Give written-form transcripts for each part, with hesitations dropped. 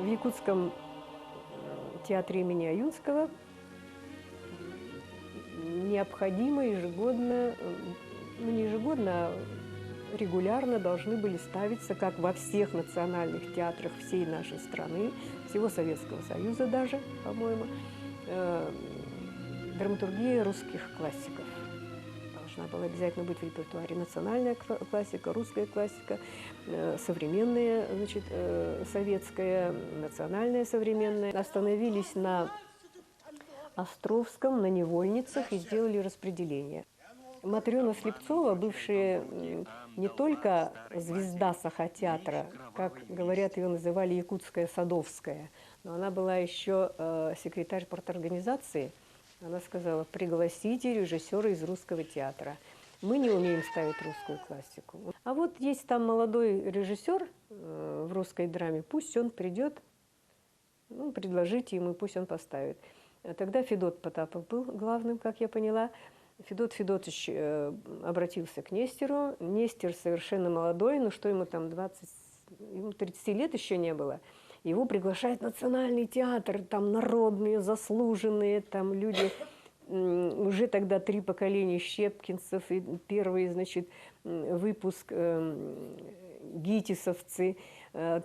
В Якутском театре имени Аюнского необходимо ежегодно, ну не ежегодно, а регулярно должны были ставиться, как во всех национальных театрах всей нашей страны, всего Советского Союза даже, по-моему, драматургия русских классиков. Должна была обязательно быть в репертуаре национальная классика, русская классика, современная, значит, советская, национальная современная. Остановились на Островском, на Невольницах и сделали распределение. Матрёна Слепцова, бывшая не только звезда Сахатеатра, как говорят, ее называли Якутская Садовская, но она была еще секретарь парторганизации. Она сказала: пригласите режиссера из русского театра. Мы не умеем ставить русскую классику. А вот есть там молодой режиссер в русской драме, пусть он придет, ну, предложите ему, пусть он поставит. Тогда Федот Потапов был главным, как я поняла. Федот Федотович обратился к Нестеру. Нестер совершенно молодой, ну что ему там, 20, ему 30 лет еще не было. Его приглашает Национальный театр, там народные, заслуженные, там люди, уже тогда 3 поколения щепкинцев, и первый, значит, выпуск гитисовцы,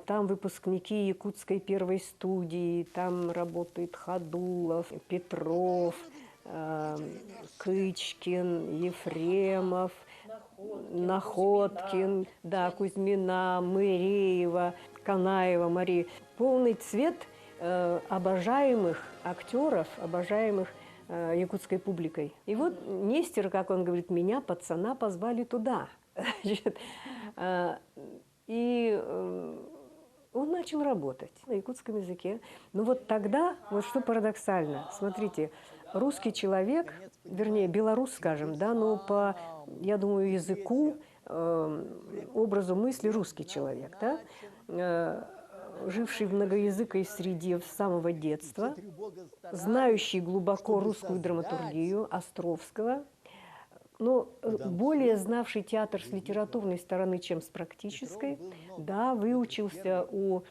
там выпускники Якутской первой студии, там работает Ходулов, Петров, Кычкин, Ефремов, Находкин, да, Кузьмина, Мыреева, Канаева, Мария. Полный цвет обожаемых актеров, обожаемых якутской публикой. И вот Нестер, как он говорит, меня, пацана, позвали туда. И он начал работать на якутском языке. Но вот тогда, вот что парадоксально, смотрите, русский человек, вернее, белорус, скажем, да, но по, я думаю, языку, образу мысли русский человек, да, живший в многоязыкой среде с самого детства, знающий глубоко русскую драматургию Островского, но более знавший театр с литературной стороны, чем с практической, да, выучился у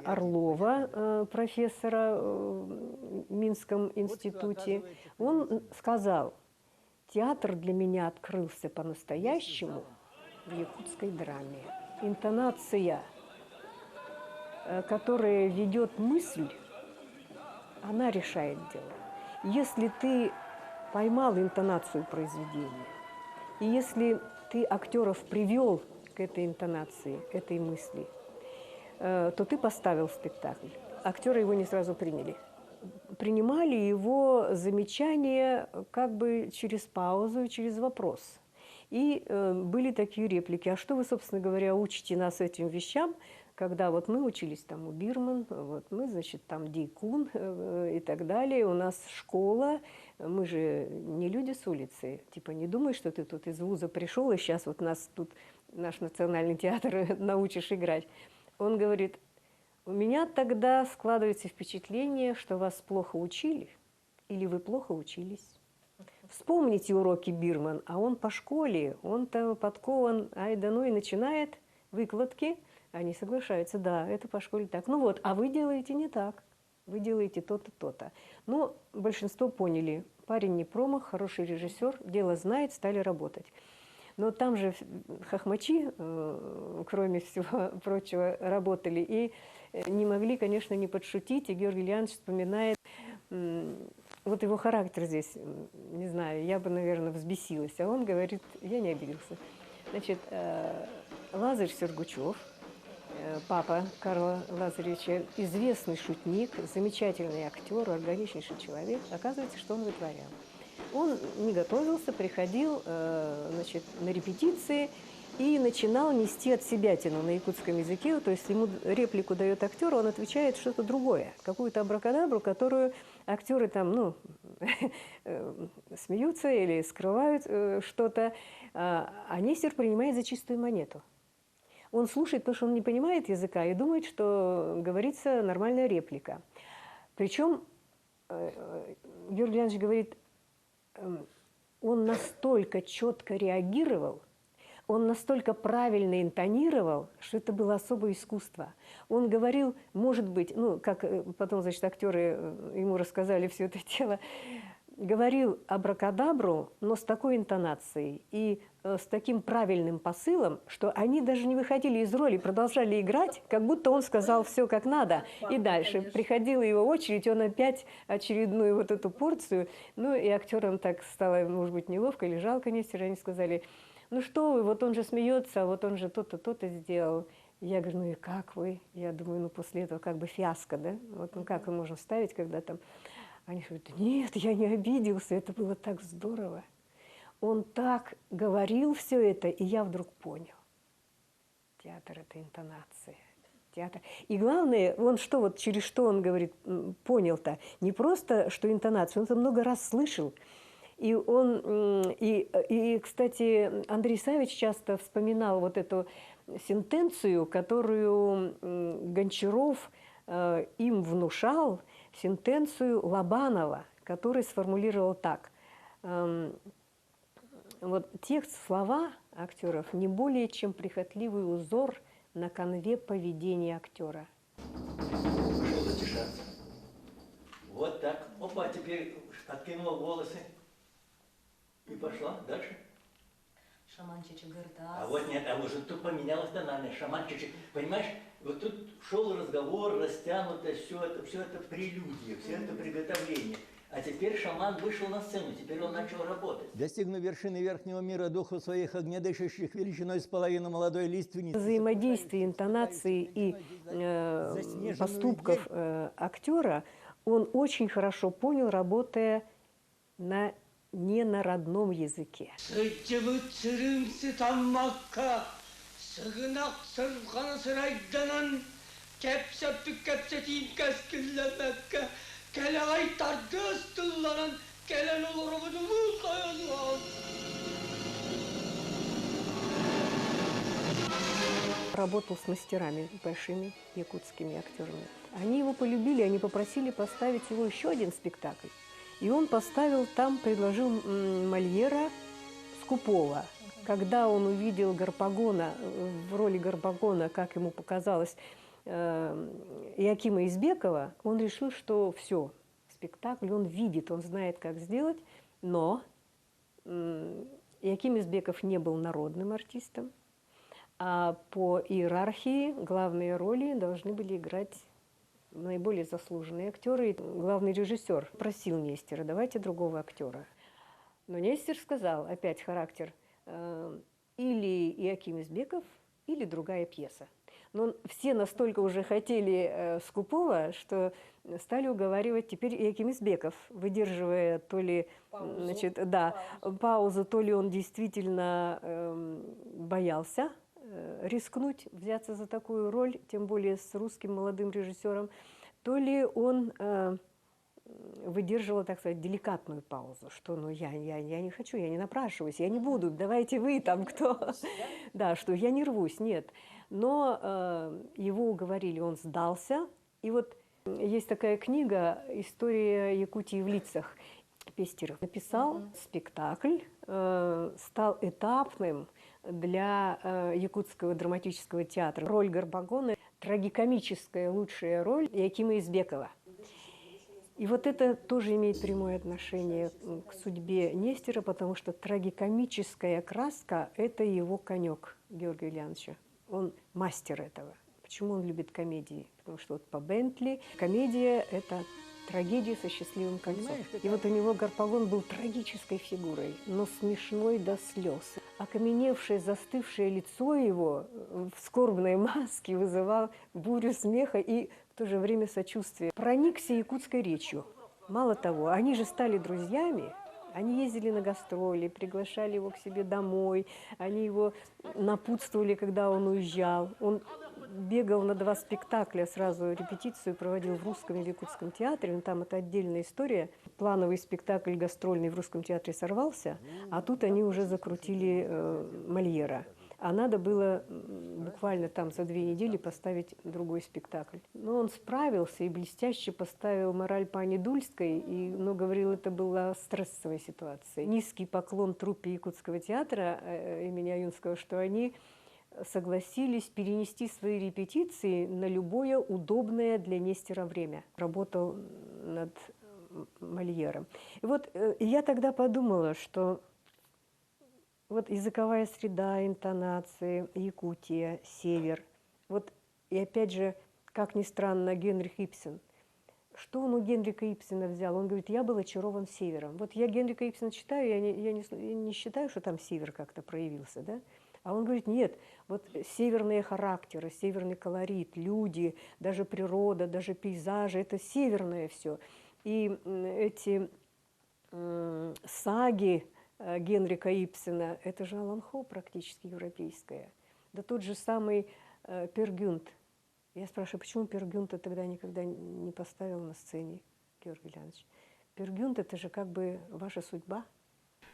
Орлова, профессора в Минском институте. Он сказал: театр для меня открылся по-настоящему в якутской драме. Интонация, которая ведет мысль, она решает дело. Если ты поймал интонацию произведения, и если ты актеров привел к этой интонации, этой мысли, то ты поставил спектакль. Актеры его не сразу приняли. Принимали его замечания как бы через паузу, через вопрос. И были такие реплики: а что вы, собственно говоря, учите нас этим вещам, когда вот мы учились там у Бирман, вот мы, значит, там Дейкун и так далее, у нас школа, мы же не люди с улицы, типа не думай, что ты тут из вуза пришел, и сейчас вот нас тут, наш национальный театр, научишь играть. Он говорит: у меня тогда складывается впечатление, что вас плохо учили или вы плохо учились. Вспомните уроки Бирман, а он по школе, он-то подкован, ай да ну, и начинает выкладки. Они соглашаются: да, это по школе так. Ну вот, а вы делаете не так. Вы делаете то-то, то-то. Но большинство поняли: парень не промах, хороший режиссер, дело знает, стали работать. Но там же хохмачи, кроме всего прочего, работали и не могли, конечно, не подшутить. И Георгий Леонидович вспоминает, вот его характер здесь, не знаю, я бы, наверное, взбесилась. А он говорит: я не обиделся. Значит, Лазарь Сергучев, папа Карла Лазаревича, известный шутник, замечательный актер, органичнейший человек. Оказывается, что он вытворял. Он не готовился, приходил, значит, на репетиции и начинал нести от себятину на якутском языке. То есть ему реплику дает актер, он отвечает что-то другое, какую-то абракадабру, которую актеры там, ну, смеются или скрывают что-то, а Нестер принимает за чистую монету. Он слушает, потому что он не понимает языка и думает, что говорится нормальная реплика. Причем Георгий Леонидович говорит, он настолько четко реагировал, он настолько правильно интонировал, что это было особое искусство. Он говорил, может быть, ну, как потом, значит, актеры ему рассказали все это дело, говорил абракадабру, но с такой интонацией и с таким правильным посылом, что они даже не выходили из роли, продолжали играть, как будто он сказал все как надо. И дальше приходила его очередь, он опять очередную вот эту порцию. Ну и актерам так стало, может быть, неловко или жалко Нестера. Они сказали, ну что вы, вот он же смеется, вот он же то-то, то-то сделал. Я говорю, ну и как вы? Я думаю, ну после этого как бы фиаско, да? Вот ну как его можно ставить, когда там... Они говорят, нет, я не обиделся, это было так здорово. Он так говорил все это, и я вдруг понял. Театр – это интонация. Театр. И главное, он что, вот через что он говорит, понял-то, не просто, что интонацию, он это много раз слышал. И он, кстати, Андрей Савич часто вспоминал вот эту сентенцию, которую Гончаров им внушал, сентенцию Лобанова, который сформулировал так. Вот текст, слова актеров не более чем прихотливый узор на канве поведения актера. Пошел затишаться. Вот так. Опа, теперь откинула волосы. И пошла дальше. Шаман Чичигырта. А вот нет, а уже тут поменялась тональность. Шаман Чичиг. Понимаешь, вот тут шел разговор, растянуто, все это прелюдия, все это приготовление. А теперь шаман вышел на сцену, теперь он начал работать. Достигнув вершины верхнего мира духу своих огнедышащих величиной с половину молодой лиственницы. Взаимодействие интонации и поступков актера он очень хорошо понял, работая не на родном языке. Работал с мастерами большими, якутскими актерами. Они его полюбили, они попросили поставить его еще один спектакль. И он поставил там, предложил Мольера Скупого. Когда он увидел Гарпагона, в роли Гарпагона, как ему показалось, Иакима Избекова, он решил, что все, спектакль он видит, он знает, как сделать, но Иаким Избеков не был народным артистом, а по иерархии главные роли должны были играть наиболее заслуженные актеры. И главный режиссер просил Нестера, давайте другого актера. Но Нестер сказал, опять характер, или Иаким Избеков, или другая пьеса. Но все настолько уже хотели Скупого, что стали уговаривать теперь Иаким Избеков, выдерживая то ли паузу, значит, да, паузу, то ли он действительно боялся рискнуть, взяться за такую роль, тем более с русским молодым режиссером, то ли он выдерживал, так сказать, деликатную паузу, что ну я не хочу, я не напрашиваюсь, я не буду, давайте вы там кто. Да, что я не рвусь, нет. Но его уговорили, он сдался. И вот есть такая книга «История Якутии в лицах». Пестеров написал спектакль, стал этапным для Якутского драматического театра. Роль Гарпагона – трагикомическая лучшая роль Иакима Избекова. И вот это тоже имеет прямое отношение к судьбе Нестера, потому что трагикомическая краска – это его конек Георгия Ульяновича. Он мастер этого. Почему он любит комедии? Потому что вот по Бентли комедия – это трагедия со счастливым концом. И вот у него Гарпагон был трагической фигурой, но смешной до слез. Окаменевшее, застывшее лицо его в скорбной маске вызывало бурю смеха и в то же время сочувствия. Проникся якутской речью. Мало того, они же стали друзьями. Они ездили на гастроли, приглашали его к себе домой, они его напутствовали, когда он уезжал. Он бегал на 2 спектакля, сразу репетицию проводил в Русском и в Якутском театре. Но там это отдельная история. Плановый спектакль гастрольный в Русском театре сорвался, а тут они уже закрутили Мольера. А надо было буквально там за 2 недели поставить другой спектакль. Но он справился и блестяще поставил «Мораль пани Дульской», но говорил, это была стрессовая ситуация. Низкий поклон труппе Якутского театра имени Аюнского, что они согласились перенести свои репетиции на любое удобное для Нестера время. Работал над Мольером. И вот я тогда подумала, что вот языковая среда, интонации, Якутия, север. Вот и опять же, как ни странно, Генрих Ибсен. Что он у Генрика Ибсена взял? Он говорит, я был очарован севером. Вот я Генрика Ибсена читаю, я не считаю, что там север как-то проявился, да? А он говорит, нет, вот северные характеры, северный колорит, люди, даже природа, даже пейзажи, это северное все. И эти саги Генрика Ибсена, это же Алан-Хо практически европейская. Да тот же самый Пер Гюнт. Я спрашиваю, почему Пер Гюнта тогда никогда не поставил на сцене, Георгий Леонидович? Пер Гюнт – это же как бы ваша судьба.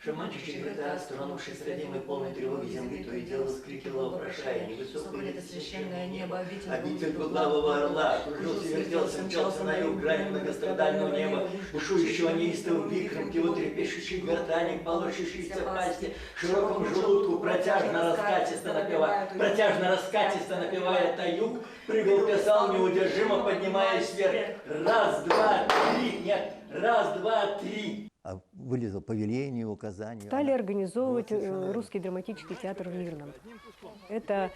Шаманчичек Грета, стронувшись с родимой полной тревоги земли, то и дело вскрикивала, вопрошая, невысокое ли это священное небо, обитель кудлавого орла, кружился, вертелся, мчался на юг, грани многострадального неба, бушующего неистовым вихрем, его трепещущий гортани, полощущейся пасти, широкому желудку, протяжно раскатисто напевая таюк, прыгал, плясал неудержимо, поднимаясь вверх. Раз, два, три, нет, раз, два, три. А вылезал по велению, указанию. Стали организовывать Русский драматический театр в Мирном. Это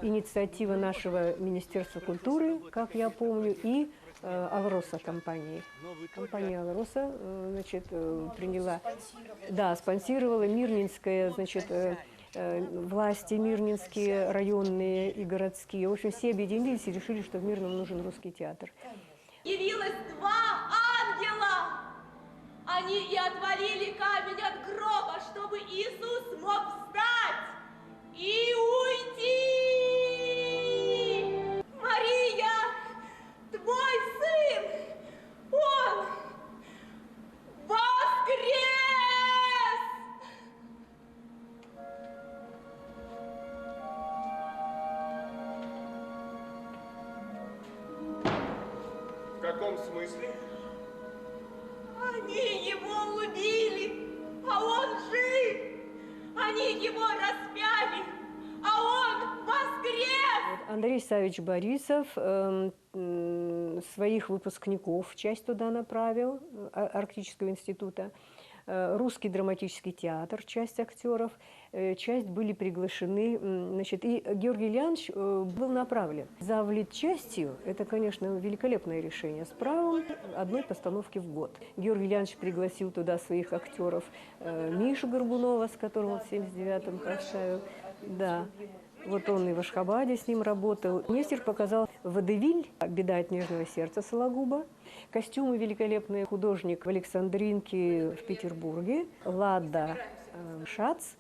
инициатива нашего Министерства культуры, как я помню, и Алроса компании. Компания Алроса, значит, приняла, да, спонсировала Мирнинская, значит, власти мирнинские, районные и городские. В общем, все объединились и решили, что в Мирном нужен русский театр. Явилось 2 ангела! Они и отвалили камень от гроба, чтобы Иисус мог встать и уйти! Мария, твой сын, он воскрес! В каком смысле? Они его убили, а он жив! Они его распяли, а он воскрес! Андрей Савич Борисов своих выпускников часть туда направил, Арктического института. Русский драматический театр, часть актеров, часть были приглашены. Значит, и Георгий Леонидович был направлен. Завлитчастью – это, конечно, великолепное решение, с правом одной постановки в год. Георгий Леонидович пригласил туда своих актеров Мишу Горбунова, с которым он в 1979-м поставил. Да. Вот он и в Ашхабаде с ним работал. Нестер показал «Водевиль. Беда от нежного сердца» Сологуба. Костюмы великолепный художник в Александринке в Петербурге. Лада Шац,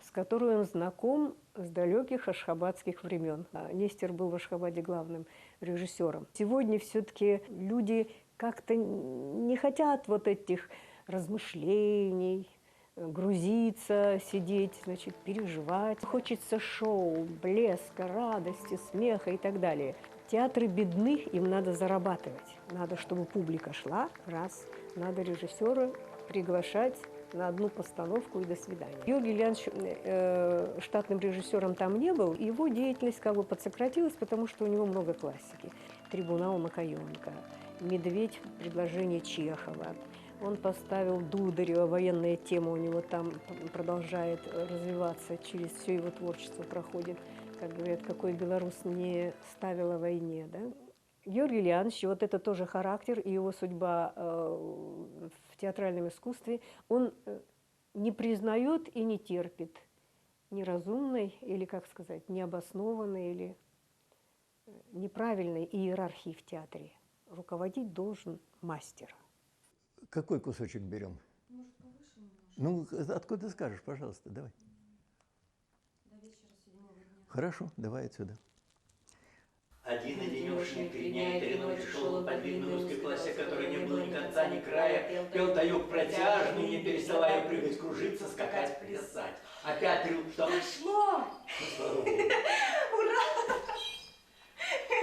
с которой он знаком с далеких ашхабадских времен. Нестер был в Ашхабаде главным режиссером. Сегодня все-таки люди как-то не хотят вот этих размышлений, грузиться, сидеть, значит, переживать. Хочется шоу, блеска, радости, смеха и так далее. Театры бедны, им надо зарабатывать. Надо, чтобы публика шла, раз. Надо режиссера приглашать на одну постановку и до свидания. Георгий Леонидович штатным режиссером там не был. Его деятельность как бы подсократилась, потому что у него много классики. «Трибунал» Макаенко, «Медведь» предложение Чехова. Он поставил Дударева, военная тема у него там продолжает развиваться, через все его творчество проходит. Как говорят, какой белорус не ставил о войне. Да? Георгий Леонидович, вот это тоже характер и его судьба в театральном искусстве, он не признает и не терпит неразумной или, как сказать, необоснованной или неправильной иерархии в театре. Руководить должен мастер. Какой кусочек берем? Может, повыше немножко? Ну, откуда скажешь, пожалуйста, давай. До вечера 7-го дня. Хорошо, давай отсюда. Один одинешенек 3 дня и 3 ночи шел он по старинной русской полосе, которой не было ни конца, ни края, пел таюк протяжный, не переставая прыгать, кружиться, скакать, плясать. Опять рыл, что? Пошло! Слава Богу. Ура!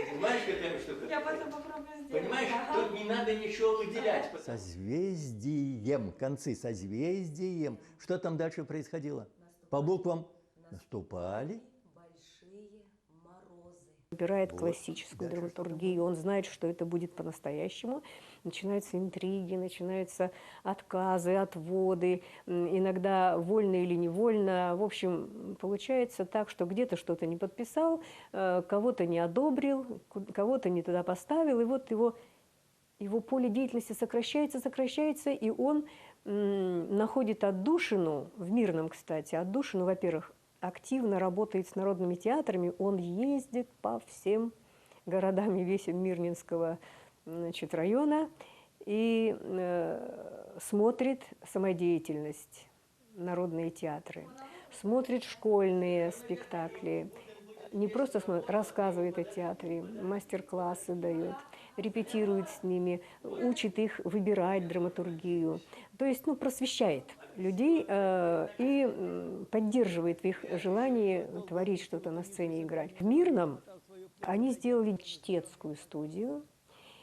Понимаешь, какая штука? Я потом попробую сделать. Понимаешь, Ага. тут не надо ничего выделять. Созвездием, концы созвездием. Что там дальше происходило? По буквам наступали. Выбирает классическую драматургию, он знает, что это будет по-настоящему. Начинаются интриги, начинаются отказы, отводы, иногда вольно или невольно. В общем, получается так, что где-то что-то не подписал, кого-то не одобрил, кого-то не туда поставил, и вот его поле деятельности сокращается, и он находит отдушину, в Мирном, кстати, отдушину, во-первых, активно работает с народными театрами, он ездит по всем городам и весям Мирнинского, значит, района и смотрит самодеятельность, народные театры, смотрит школьные спектакли, не просто смотрит, рассказывает о театре, мастер-классы дает, репетирует с ними, учит их выбирать драматургию, то есть, просвещает людей и поддерживает в их желании творить что-то на сцене, играть. В Мирном они сделали чтецкую студию,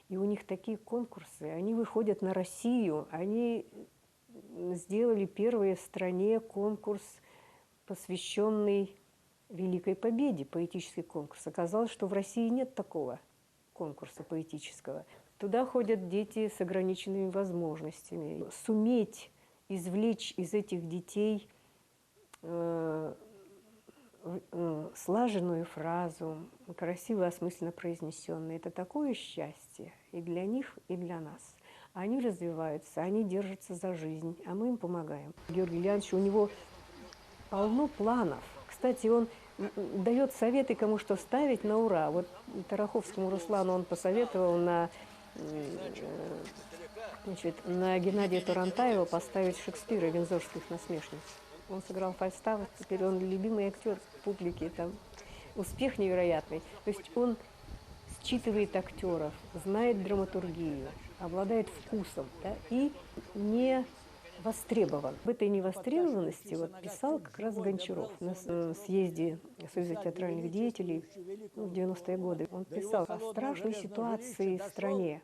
и у них такие конкурсы, они выходят на Россию, они сделали первый в стране конкурс, посвященный Великой Победе, поэтический конкурс. Оказалось, что в России нет такого конкурса поэтического. Туда ходят дети с ограниченными возможностями. Суметь извлечь из этих детей слаженную фразу, красиво, осмысленно произнесенную, это такое счастье и для них, и для нас. Они развиваются, они держатся за жизнь, а мы им помогаем. Георгий Леонидович, у него полно планов. Кстати, он дает советы, кому что ставить на ура. Вот Тараховскому Руслану он посоветовал на Геннадия Турантаева поставить Шекспира, Виндзорских насмешниц. Он сыграл Фальстафа, теперь он любимый актер публики, там успех невероятный. То есть он считывает актеров, знает драматургию, обладает вкусом, да, и не востребован. В этой невостребованности писал как раз Гончаров на съезде Союза театральных деятелей в 90-е годы. Он писал о страшной ситуации в стране.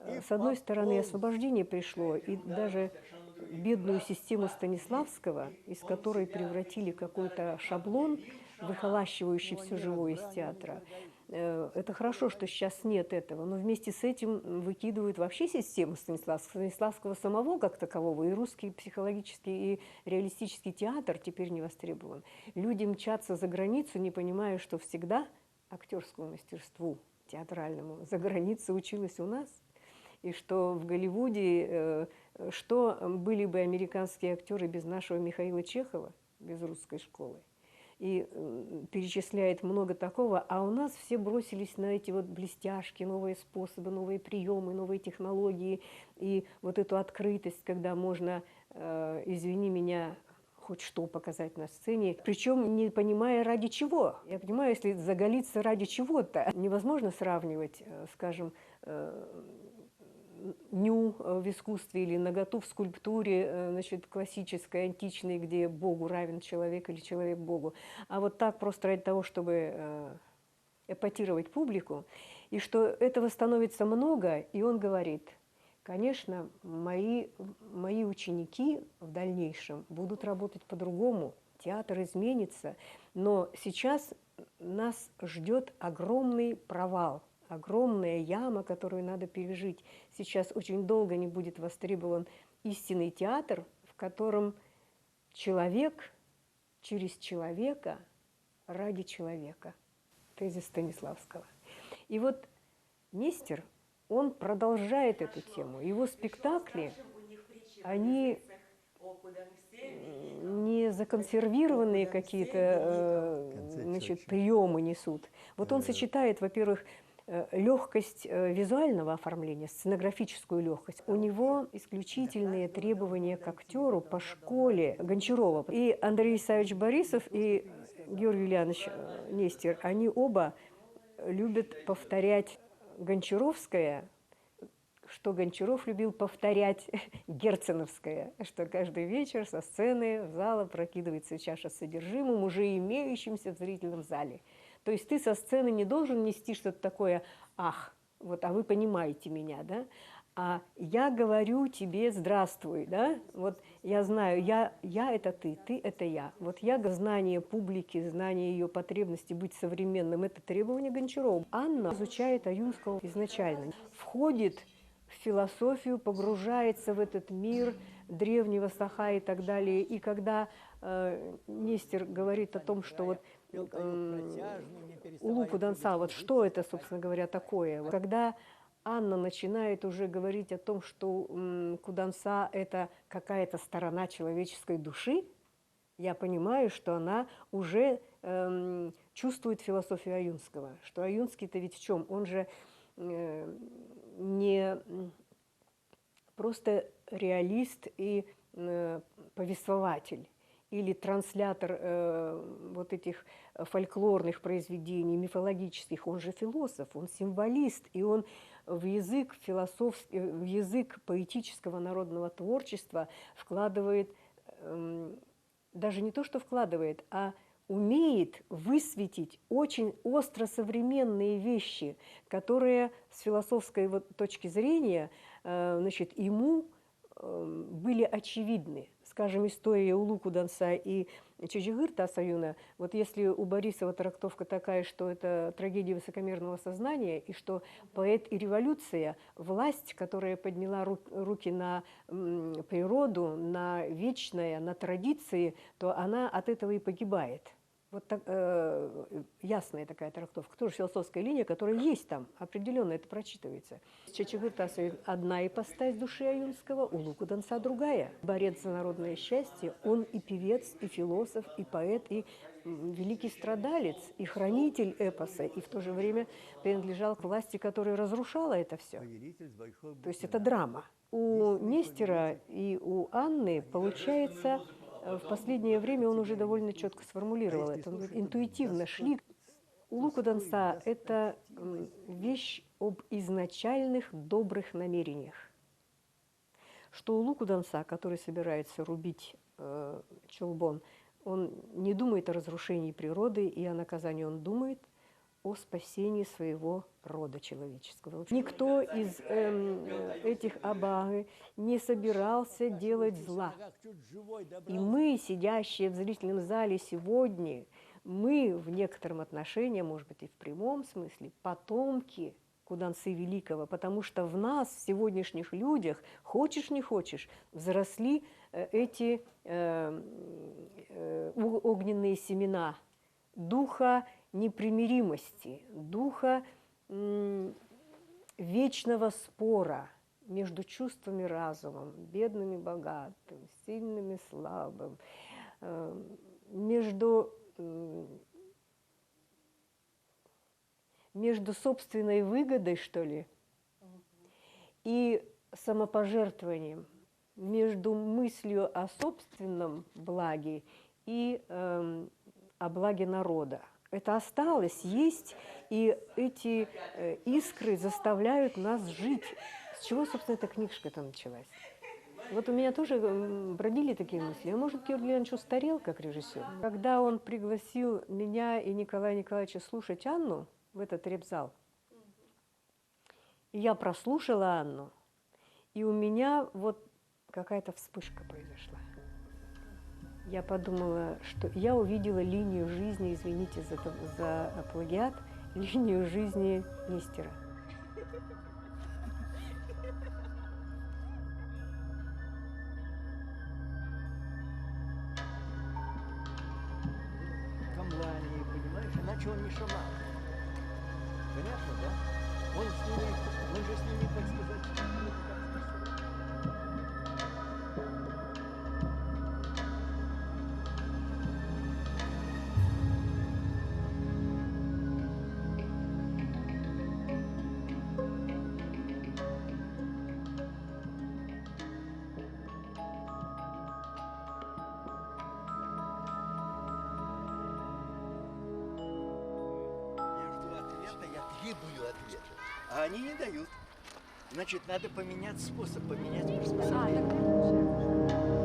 С одной стороны, освобождение пришло, и даже бедную систему Станиславского, из которой превратили какой-то шаблон, выхолащивающий все живое из театра. Это хорошо, что сейчас нет этого, но вместе с этим выкидывают вообще систему Станиславского самого как такового, и русский психологический и реалистический театр теперь не востребован. Люди мчатся за границу, не понимая, что всегда актерскому мастерству театральному за границей училась у нас, и что в Голливуде, что были бы американские актеры без нашего Михаила Чехова, без русской школы. И перечисляет много такого, а у нас все бросились на эти блестяшки, новые способы, новые приемы, новые технологии, и вот эту открытость, когда можно, извини меня, хоть что показать на сцене, причем не понимая ради чего. Я понимаю, если заголиться ради чего-то, невозможно сравнивать, скажем, ню в искусстве или наготу в скульптуре, значит, классической, античной, где Богу равен человек или человек Богу. А вот так просто ради того, чтобы эпатировать публику, и что этого становится много, и он говорит, конечно, мои ученики в дальнейшем будут работать по-другому, театр изменится, но сейчас нас ждет огромный провал, огромная яма, которую надо пережить. Сейчас очень долго не будет востребован истинный театр, в котором человек через человека ради человека. Тезис Станиславского. И вот Нестер, он продолжает эту тему. Его спектакли, они не законсервированные какие-то приемы несут. Вот он сочетает, во-первых, легкость визуального оформления, сценографическую легкость. У него исключительные требования к актеру по школе Гончарова. И Андрей Исаевич Борисов, и Георгий Леонидович Нестер, они оба любят повторять гончаровское что Гончаров любил повторять герценовское, что каждый вечер со сцены в зал опрокидывается чаша с содержимым, уже имеющимся в зрительном зале. То есть ты со сцены не должен нести что-то такое, ах, вот, а вы понимаете меня, да? А я говорю тебе здравствуй, да? Вот я знаю, я это ты это я. Вот знание публики, знание ее потребности быть современным – это требование Гончарова. Анна изучает Аюнского изначально, входит в философию, погружается в этот мир древнего Саха и так далее. И когда Нестер говорит о том, что вот Улу Куданса, вот что это, собственно говоря, такое, когда Анна начинает уже говорить о том, что Куданса – это какая-то сторона человеческой души, я понимаю, что она уже чувствует философию Аюнского. Что Аюнский-то ведь в чем? Он же не просто реалист и повествователь или транслятор вот этих фольклорных произведений, мифологических. Он же философ, он символист, и он в язык философский, в язык поэтического народного творчества вкладывает, даже не то, что вкладывает, а умеет высветить очень остро современные вещи, которые с философской вот точки зрения, значит, ему были очевидны. Скажем, история Улу Куданса и Чучигырта Саюна, вот если у Борисова трактовка такая, что это трагедия высокомерного сознания, и что поэт и революция, власть, которая подняла руки на природу, на вечное, на традиции, то она от этого и погибает. Вот так, ясная такая трактовка, тоже философская линия, которая есть там, определенно это прочитывается. Чучигырта одна ипостась души Аюнского, Улу Куданса другая. Борец за народное счастье, он и певец, и философ, и поэт, и великий страдалец, и хранитель эпоса, и в то же время принадлежал к власти, которая разрушала это все. То есть это драма. У Нестера и у Анны получается... В последнее время он уже довольно четко сформулировал это. Он интуитивно шли. Улу Куданса – это вещь об изначальных добрых намерениях. Что Улу Куданса, который собирается рубить чулбон, он не думает о разрушении природы и о наказании, он думает о спасении своего рода человеческого. Никто из этих абагы не собирался делать зла. И мы, сидящие в зрительном зале сегодня, мы в некотором отношении, может быть и в прямом смысле, потомки Кудансы Великого, потому что в нас, в сегодняшних людях, хочешь не хочешь, взросли эти огненные семена духа непримиримости, духа вечного спора между чувствами и разумом, бедным и богатым, сильным и слабым, между собственной выгодой, что ли, и самопожертвованием, между мыслью о собственном благе и о благе народа. Это осталось, есть, и эти искры заставляют нас жить. С чего, собственно, эта книжка-то началась? Вот у меня тоже бродили такие мысли. А может, Георгий Леонидович устарел как режиссер? Когда он пригласил меня и Николая Николаевича слушать Анну в этот репзал, и я прослушала Анну, и у меня вот какая-то вспышка произошла. Я подумала, что я увидела линию жизни, извините за плагиат, линию жизни Нестера. Камлани, понимаешь, иначе он не шаман. Понятно, да? Он же с ними, так сказать, требую ответа, а они не дают. Значит, надо поменять способ, поменять А, приспособление. тогда получается.